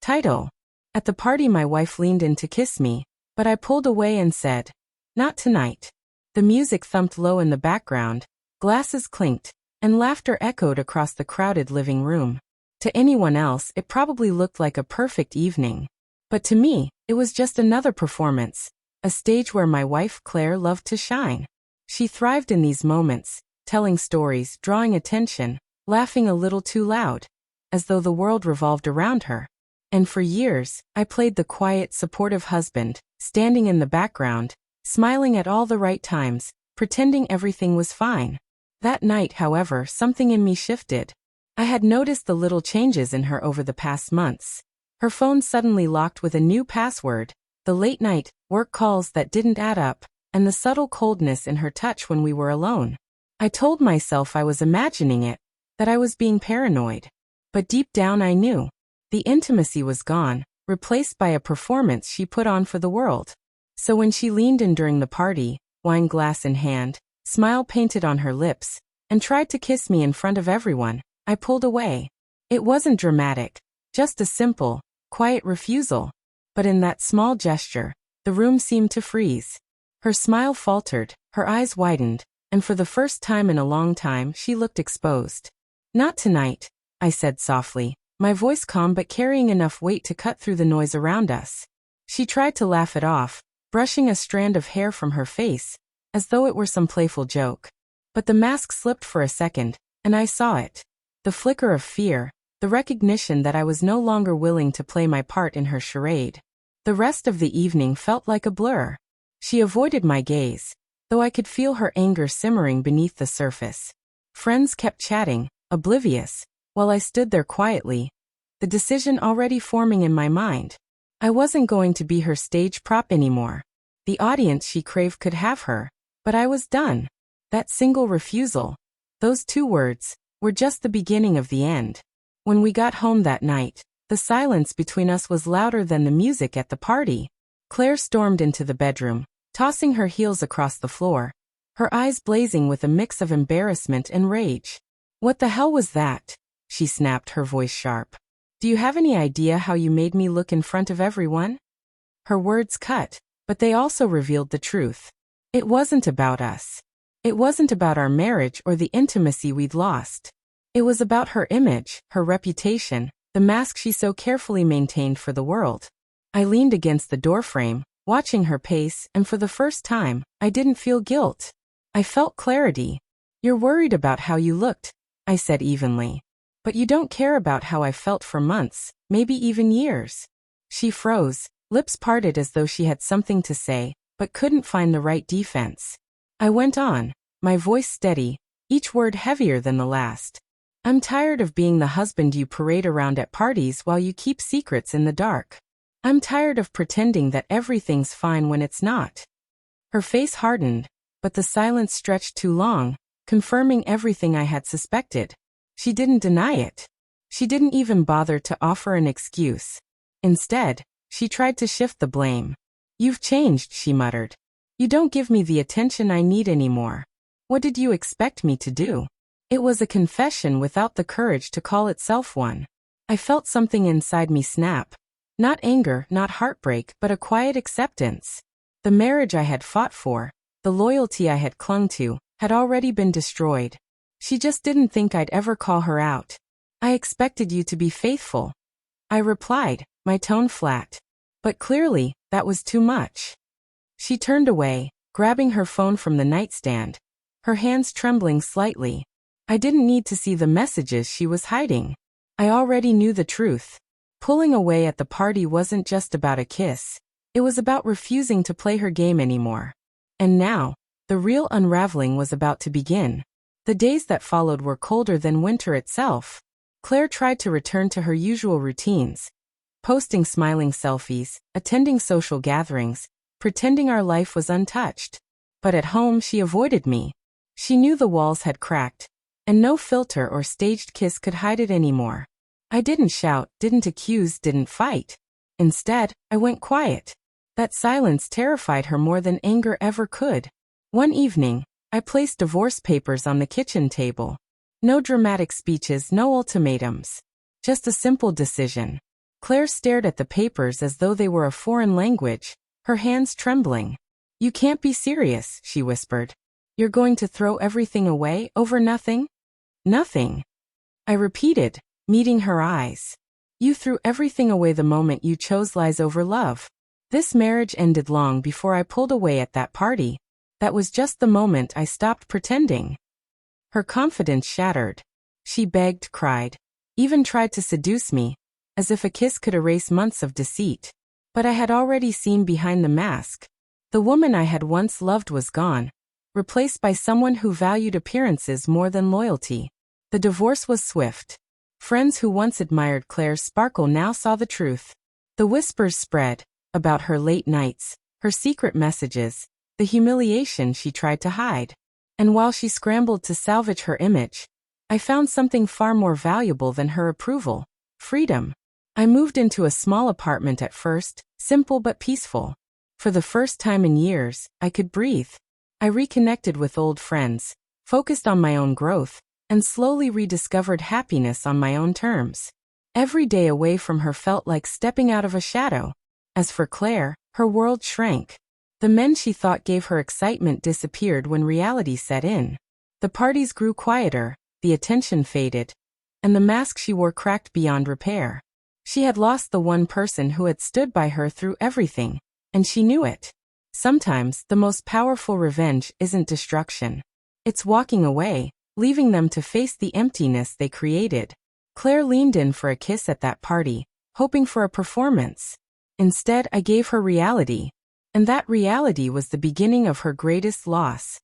Title. At the party my wife leaned in to kiss me, but I pulled away and said, "Not tonight." The music thumped low in the background, glasses clinked, and laughter echoed across the crowded living room. To anyone else it probably looked like a perfect evening. But to me, it was just another performance, a stage where my wife Claire loved to shine. She thrived in these moments, telling stories, drawing attention, laughing a little too loud, as though the world revolved around her. And for years, I played the quiet, supportive husband, standing in the background, smiling at all the right times, pretending everything was fine. That night, however, something in me shifted. I had noticed the little changes in her over the past months. Her phone suddenly locked with a new password, the late-night work calls that didn't add up, and the subtle coldness in her touch when we were alone. I told myself I was imagining it, that I was being paranoid. But deep down I knew. The intimacy was gone, replaced by a performance she put on for the world. So when she leaned in during the party, wine glass in hand, smile painted on her lips, and tried to kiss me in front of everyone, I pulled away. It wasn't dramatic, just a simple, quiet refusal. But in that small gesture, the room seemed to freeze. Her smile faltered, her eyes widened, and for the first time in a long time she looked exposed. "Not tonight," I said softly, my voice calm but carrying enough weight to cut through the noise around us. She tried to laugh it off, brushing a strand of hair from her face, as though it were some playful joke. But the mask slipped for a second, and I saw it. The flicker of fear, the recognition that I was no longer willing to play my part in her charade. The rest of the evening felt like a blur. She avoided my gaze, though I could feel her anger simmering beneath the surface. Friends kept chatting, oblivious, while I stood there quietly, the decision already forming in my mind. I wasn't going to be her stage prop anymore. The audience she craved could have her, but I was done. That single refusal, those 2 words, were just the beginning of the end. When we got home that night, the silence between us was louder than the music at the party. Claire stormed into the bedroom, tossing her heels across the floor, her eyes blazing with a mix of embarrassment and rage. "What the hell was that?" she snapped, her voice sharp. "Do you have any idea how you made me look in front of everyone?" Her words cut, but they also revealed the truth. It wasn't about us. It wasn't about our marriage or the intimacy we'd lost. It was about her image, her reputation, the mask she so carefully maintained for the world. I leaned against the doorframe, watching her pace, and for the first time, I didn't feel guilt. I felt clarity. "You're worried about how you looked," I said evenly. "But you don't care about how I felt for months, maybe even years." She froze, lips parted as though she had something to say, but couldn't find the right defense. I went on, my voice steady, each word heavier than the last. "I'm tired of being the husband you parade around at parties while you keep secrets in the dark. I'm tired of pretending that everything's fine when it's not." Her face hardened, but the silence stretched too long, confirming everything I had suspected. She didn't deny it. She didn't even bother to offer an excuse. Instead, she tried to shift the blame. "You've changed," she muttered. "You don't give me the attention I need anymore. What did you expect me to do?" It was a confession without the courage to call itself one. I felt something inside me snap. Not anger, not heartbreak, but a quiet acceptance. The marriage I had fought for, the loyalty I had clung to, had already been destroyed. She just didn't think I'd ever call her out. "I expected you to be faithful," I replied, my tone flat. But clearly, that was too much. She turned away, grabbing her phone from the nightstand, her hands trembling slightly. I didn't need to see the messages she was hiding. I already knew the truth. Pulling away at the party wasn't just about a kiss. It was about refusing to play her game anymore. And now, the real unraveling was about to begin. The days that followed were colder than winter itself. Claire tried to return to her usual routines, posting smiling selfies, attending social gatherings, pretending our life was untouched. But at home she avoided me. She knew the walls had cracked, and no filter or staged kiss could hide it anymore. I didn't shout, didn't accuse, didn't fight. Instead, I went quiet. That silence terrified her more than anger ever could. One evening, I placed divorce papers on the kitchen table. No dramatic speeches, no ultimatums. Just a simple decision. Claire stared at the papers as though they were a foreign language, her hands trembling. "You can't be serious," she whispered. "You're going to throw everything away over nothing?" "Nothing," I repeated, meeting her eyes. "You threw everything away the moment you chose lies over love. This marriage ended long before I pulled away at that party. That was just the moment I stopped pretending." Her confidence shattered. She begged, cried, even tried to seduce me, as if a kiss could erase months of deceit. But I had already seen behind the mask. The woman I had once loved was gone, replaced by someone who valued appearances more than loyalty. The divorce was swift. Friends who once admired Claire's sparkle now saw the truth. The whispers spread about her late nights, her secret messages, the humiliation she tried to hide. And while she scrambled to salvage her image, I found something far more valuable than her approval: freedom. I moved into a small apartment at first, simple but peaceful. For the first time in years, I could breathe. I reconnected with old friends, focused on my own growth, and slowly rediscovered happiness on my own terms. Every day away from her felt like stepping out of a shadow. As for Claire, her world shrank. The men she thought gave her excitement disappeared when reality set in. The parties grew quieter, the attention faded, and the mask she wore cracked beyond repair. She had lost the one person who had stood by her through everything, and she knew it. Sometimes, the most powerful revenge isn't destruction. It's walking away, leaving them to face the emptiness they created. Claire leaned in for a kiss at that party, hoping for a performance. Instead, I gave her reality. And that reality was the beginning of her greatest loss.